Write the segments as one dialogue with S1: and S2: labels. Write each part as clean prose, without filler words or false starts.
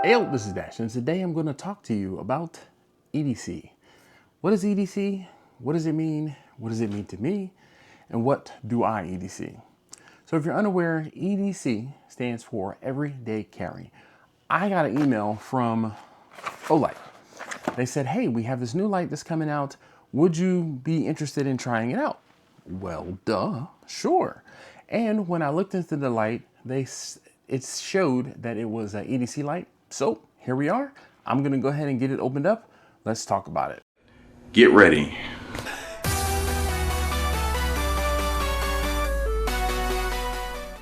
S1: Hey, this is Dash, and today I'm going to talk to you about EDC. What is EDC? What does it mean? What does it mean to me? And what do I EDC? So if you're unaware, EDC stands for Everyday Carry. I got an email from Olight. They said, hey, we have this new light that's coming out. Would you be interested in trying it out? Well, duh, sure. And when I looked into the light, it showed that it was an EDC light. So here we are. I'm gonna go ahead and get it opened up. Let's talk about it. Get ready.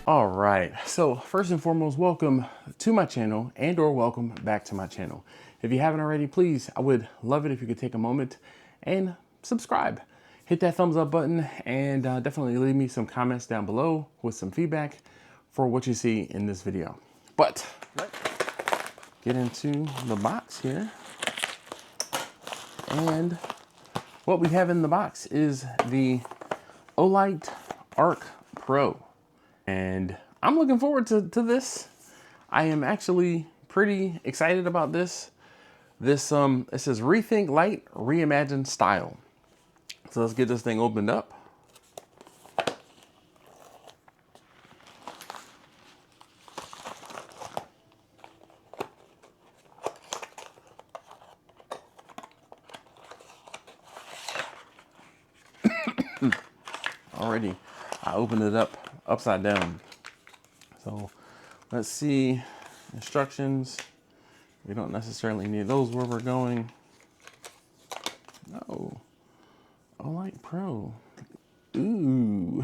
S1: All right, so first and foremost, welcome to my channel and/or welcome back to my channel. If you haven't already, please, I would love it if you could take a moment and subscribe. Hit that thumbs up button and definitely leave me some comments down below with some feedback for what you see in this video. But let's get into the box here. And what we have in the box is the Olight Arc Pro. And I'm looking forward to this. I am actually pretty excited about this. It says Rethink Light, Reimagine Style. So let's get this thing opened up. Already, I opened it up upside down. So let's see, instructions. We don't necessarily need those where we're going. No, Olight Pro. Ooh.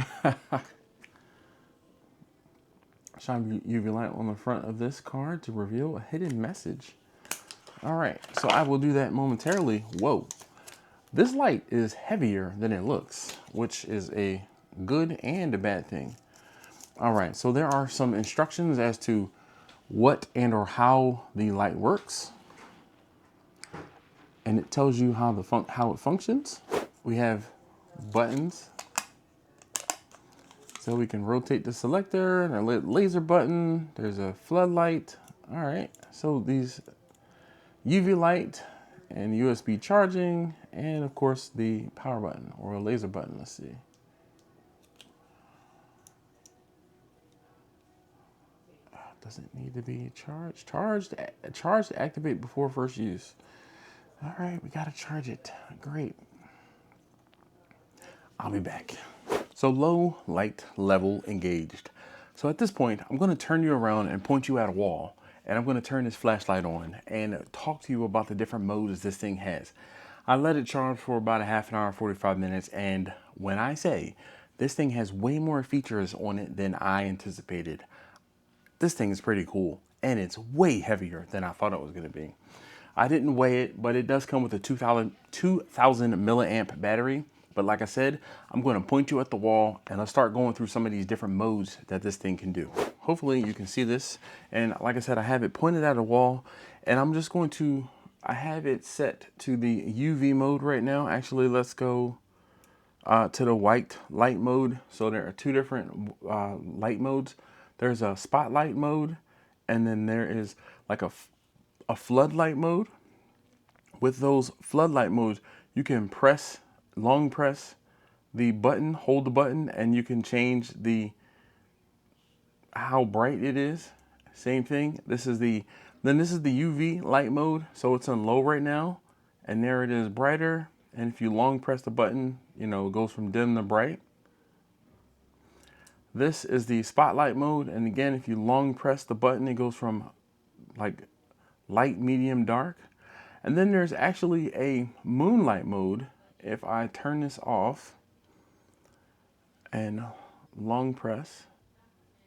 S1: Shine UV light on the front of this card to reveal a hidden message. All right, so I will do that momentarily. Whoa. This light is heavier than it looks, which is a good and a bad thing. All right, so there are some instructions as to what and or how the light works. And it tells you how it functions. We have buttons. So we can rotate the selector, and a laser button. There's a floodlight. All right, so these UV light and USB charging, and of course the power button or a laser button. Let's see. Doesn't need to be charged. Charged to activate before first use. All right, we gotta charge it. Great. I'll be back. So low light level engaged. So at this point, I'm gonna turn you around and point you at a wall, and I'm gonna turn this flashlight on and talk to you about the different modes this thing has. I let it charge for about a half an hour, 45 minutes, and when I say this thing has way more features on it than I anticipated, this thing is pretty cool, and it's way heavier than I thought it was gonna be. I didn't weigh it, but it does come with a 2000 milliamp battery. But like I said, I'm gonna point you at the wall and I'll start going through some of these different modes that this thing can do. Hopefully you can see this. And like I said, I have it pointed at a wall, and I'm just going to, I have it set to the UV mode right now. Actually, let's go to the white light mode. So there are two different light modes. There's a spotlight mode, and then there is like a floodlight mode. With those floodlight modes, you can long press the button, hold the button, and you can change how bright it is. Same thing. This is the UV light mode. So it's on low right now, and there it is brighter. And if you long press the button, you know, it goes from dim to bright. This is the spotlight mode, and again, if you long press the button, it goes from like light, medium, dark. And then there's actually a moonlight mode. If I turn this off and long press,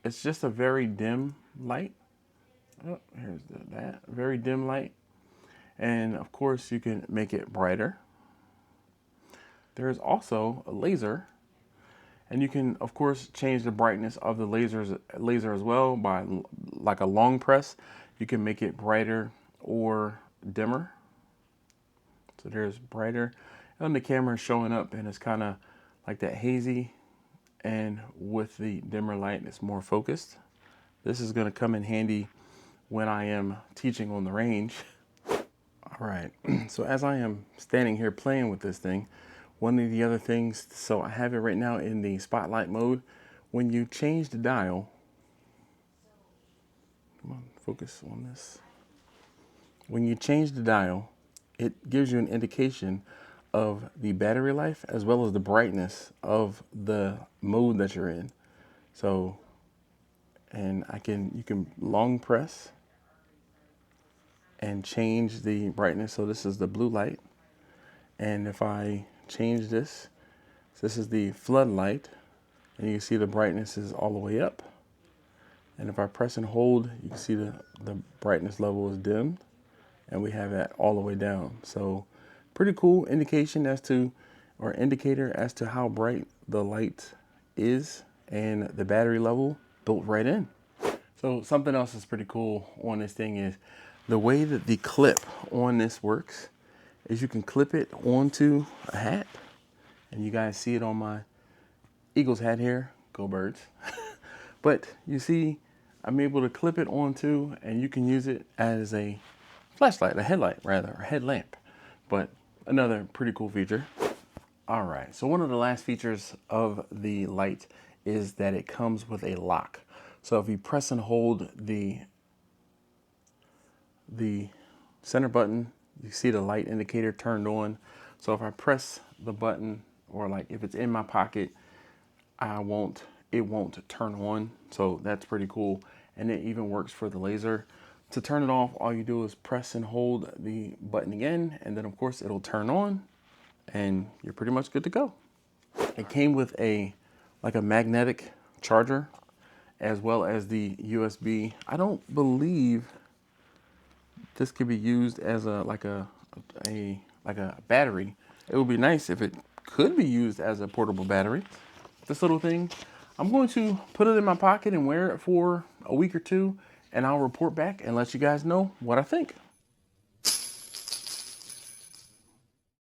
S1: it's just a very dim light. Oh, here's that very dim light. And of course, you can make it brighter. There's also a laser. And you can, of course, change the brightness of the laser as well by like a long press. You can make it brighter or dimmer. So there's brighter. And the camera is showing up, and it's kind of like that hazy. And with the dimmer light, it's more focused. This is going to come in handy when I am teaching on the range. All right, so as I am standing here playing with this thing, one of the other things, so I have it right now in the spotlight mode. When you change the dial, come on, focus on this. When you change the dial, it gives you an indication of the battery life as well as the brightness of the mode that you're in. So, and you can long press and change the brightness. So this is the blue light. And if I change this, this is the floodlight, and you can see the brightness is all the way up. And if I press and hold, you can see the brightness level is dimmed, and we have that all the way down. So pretty cool indication as to, or indicator as to how bright the light is, and the battery level built right in. So something else that's pretty cool on this thing is the way that the clip on this works is you can clip it onto a hat, and you guys see it on my Eagles hat here, go Birds. But you see, I'm able to clip it onto, and you can use it as a flashlight, a headlight rather, or headlamp. But another pretty cool feature. All right, so one of the last features of the light is that it comes with a lock. So if you press and hold the center button, you see the light indicator turned on. So if I press the button, or like if it's in my pocket, it won't turn on. So that's pretty cool. And it even works for the laser. To turn it off, all you do is press and hold the button again, and then of course it'll turn on, and you're pretty much good to go. It came with like a magnetic charger, as well as the USB. I don't believe this could be used as like a battery. It would be nice if it could be used as a portable battery. This little thing, I'm going to put it in my pocket and wear it for a week or two, and I'll report back and let you guys know what I think.